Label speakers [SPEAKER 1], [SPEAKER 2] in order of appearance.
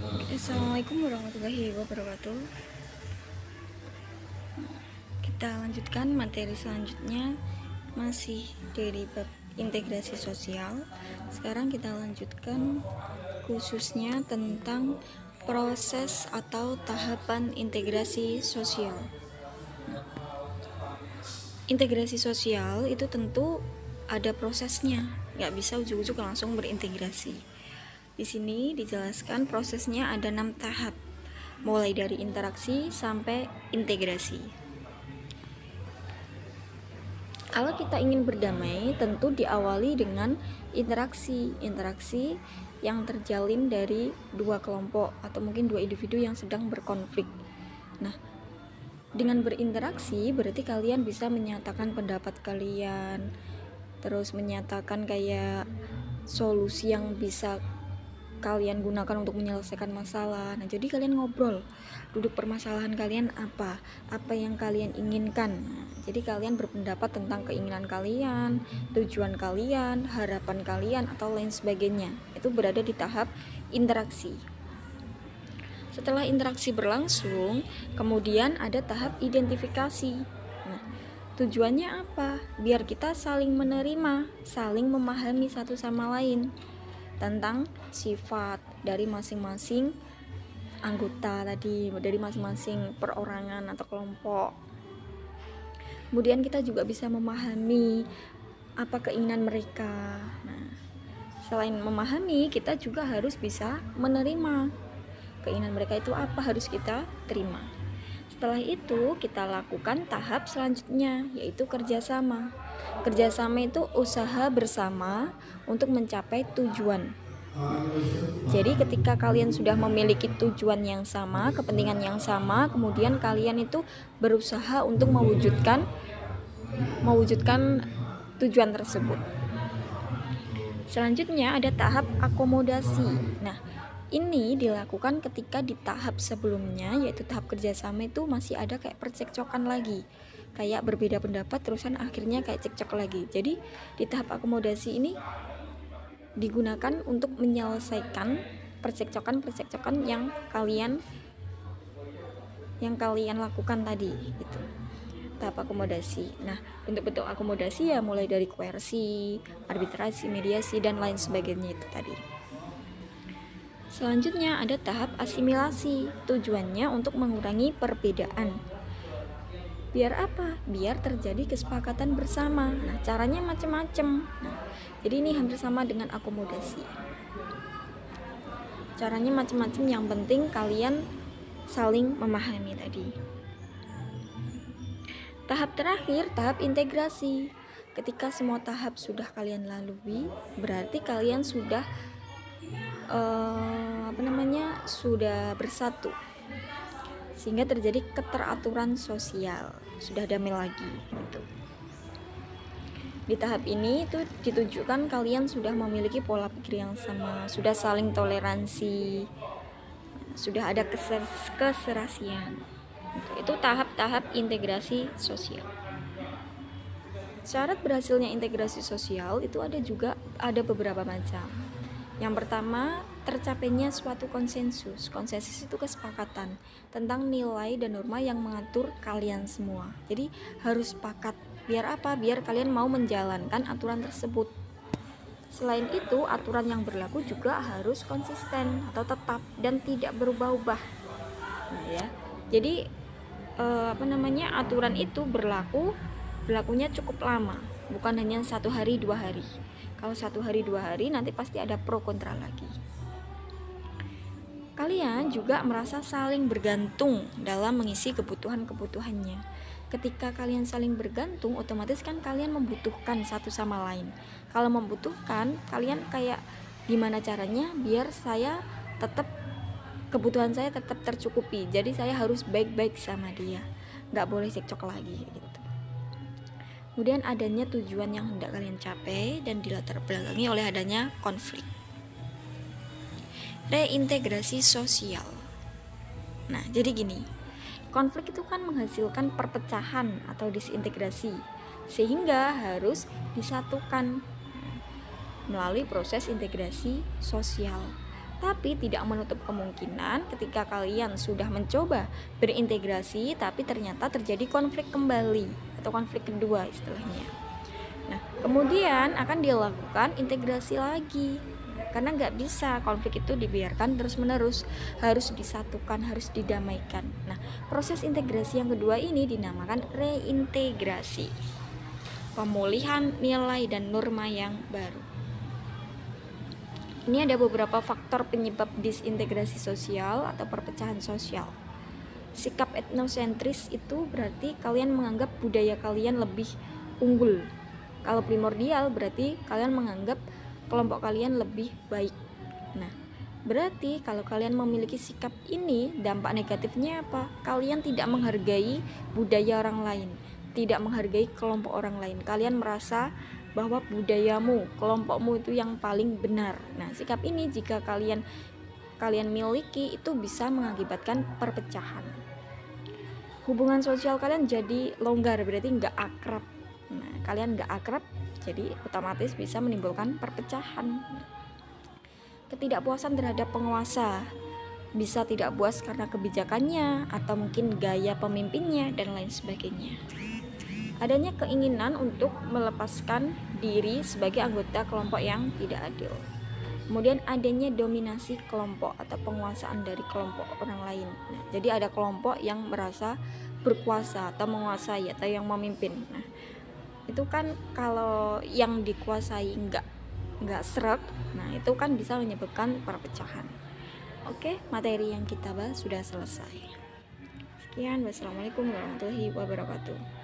[SPEAKER 1] Assalamualaikum warahmatullahi wabarakatuh. Kita lanjutkan materi selanjutnya, masih dari bab integrasi sosial. Sekarang kita lanjutkan khususnya tentang proses atau tahapan integrasi sosial. Integrasi sosial itu tentu ada prosesnya, nggak bisa ujuk-ujuk langsung berintegrasi. Di sini dijelaskan prosesnya ada 6 tahap, mulai dari interaksi sampai integrasi. Kalau kita ingin berdamai, tentu diawali dengan interaksi yang terjalin dari dua kelompok atau mungkin dua individu yang sedang berkonflik. Nah, dengan berinteraksi berarti kalian bisa menyatakan pendapat kalian, terus menyatakan kayak solusi yang bisa kalian gunakan untuk menyelesaikan masalah. Nah, jadi kalian ngobrol, duduk permasalahan kalian apa yang kalian inginkan. Nah, jadi kalian berpendapat tentang keinginan kalian, tujuan kalian, harapan kalian, atau lain sebagainya. Itu berada di tahap interaksi. Setelah interaksi berlangsung, kemudian ada tahap identifikasi. Nah, tujuannya apa? Biar kita saling menerima, saling memahami satu sama lain tentang sifat dari masing-masing anggota tadi, dari masing-masing perorangan atau kelompok. Kemudian kita juga bisa memahami apa keinginan mereka. Nah, selain memahami, kita juga harus bisa menerima keinginan mereka itu apa, harus kita terima. Setelah itu kita lakukan tahap selanjutnya, yaitu kerjasama. Kerjasama itu usaha bersama untuk mencapai tujuan. Jadi ketika kalian sudah memiliki tujuan yang sama, kepentingan yang sama, kemudian kalian itu berusaha untuk mewujudkan tujuan tersebut. Selanjutnya ada tahap akomodasi. Nah, ini dilakukan ketika di tahap sebelumnya, yaitu tahap kerjasama itu masih ada kayak percekcokan lagi, kayak berbeda pendapat terusan akhirnya kayak cekcok lagi. Jadi di tahap akomodasi ini digunakan untuk menyelesaikan percekcokan yang kalian lakukan tadi gitu. Tahap akomodasi. Nah, bentuk-bentuk akomodasi ya mulai dari koersi, arbitrasi, mediasi, dan lain sebagainya itu tadi. Selanjutnya ada tahap asimilasi. Tujuannya untuk mengurangi perbedaan. Biar apa? Biar terjadi kesepakatan bersama. Nah, caranya macam-macam. Nah, jadi ini hampir sama dengan akomodasi. Caranya macam-macam, yang penting kalian saling memahami tadi. Tahap terakhir, tahap integrasi. Ketika semua tahap sudah kalian lalui, berarti kalian sudah sudah bersatu, sehingga terjadi keteraturan sosial, sudah damai lagi gitu. Di tahap ini itu ditujukan kalian sudah memiliki pola pikir yang sama, sudah saling toleransi, sudah ada keserasian. Itu tahap-tahap integrasi sosial. Syarat berhasilnya integrasi sosial itu ada beberapa macam. Yang pertama, tercapainya suatu konsensus. Konsensus itu kesepakatan tentang nilai dan norma yang mengatur kalian semua. Jadi harus sepakat. Biar apa? Biar kalian mau menjalankan aturan tersebut. Selain itu, aturan yang berlaku juga harus konsisten atau tetap dan tidak berubah-ubah. Nah, ya. Jadi aturan itu berlakunya cukup lama, bukan hanya 1 hari 2 hari. Kalau 1 hari 2 hari nanti pasti ada pro kontra lagi. Kalian juga merasa saling bergantung dalam mengisi kebutuhannya. Ketika kalian saling bergantung, otomatis kan kalian membutuhkan satu sama lain. Kalau membutuhkan, kalian kayak gimana caranya biar kebutuhan saya tetap tercukupi. Jadi saya harus baik-baik sama dia, nggak boleh cekcok lagi gitu. Kemudian adanya tujuan yang hendak kalian capai dan dilatar belakangi oleh adanya konflik. Reintegrasi sosial. Nah, jadi gini, konflik itu kan menghasilkan perpecahan atau disintegrasi, sehingga harus disatukan melalui proses integrasi sosial. Tapi tidak menutup kemungkinan ketika kalian sudah mencoba berintegrasi tapi ternyata terjadi konflik kembali atau konflik kedua istilahnya. Nah, kemudian akan dilakukan integrasi lagi. Karena nggak bisa konflik itu dibiarkan terus-menerus, harus disatukan, harus didamaikan. Nah, proses integrasi yang kedua ini dinamakan reintegrasi, pemulihan nilai dan norma yang baru. Ini ada beberapa faktor penyebab disintegrasi sosial atau perpecahan sosial. Sikap etnosentris itu berarti kalian menganggap budaya kalian lebih unggul. Kalau primordial berarti kalian menganggap kelompok kalian lebih baik. Nah, berarti kalau kalian memiliki sikap ini, dampak negatifnya apa? Kalian tidak menghargai budaya orang lain, tidak menghargai kelompok orang lain. Kalian merasa bahwa budayamu, kelompokmu itu yang paling benar. Nah, sikap ini jika kalian miliki itu bisa mengakibatkan perpecahan. Hubungan sosial kalian jadi longgar, berarti nggak akrab. Nah, kalian nggak akrab, jadi otomatis bisa menimbulkan perpecahan. Ketidakpuasan terhadap penguasa, bisa tidak puas karena kebijakannya atau mungkin gaya pemimpinnya dan lain sebagainya. Adanya keinginan untuk melepaskan diri sebagai anggota kelompok yang tidak adil. Kemudian adanya dominasi kelompok atau penguasaan dari kelompok orang lain. Nah, jadi ada kelompok yang merasa berkuasa atau menguasai atau yang memimpin. Nah, itu kan kalau yang dikuasai nggak seret, nah itu kan bisa menyebabkan perpecahan. Oke, materi yang kita bahas sudah selesai. Sekian, wassalamualaikum warahmatullahi wabarakatuh.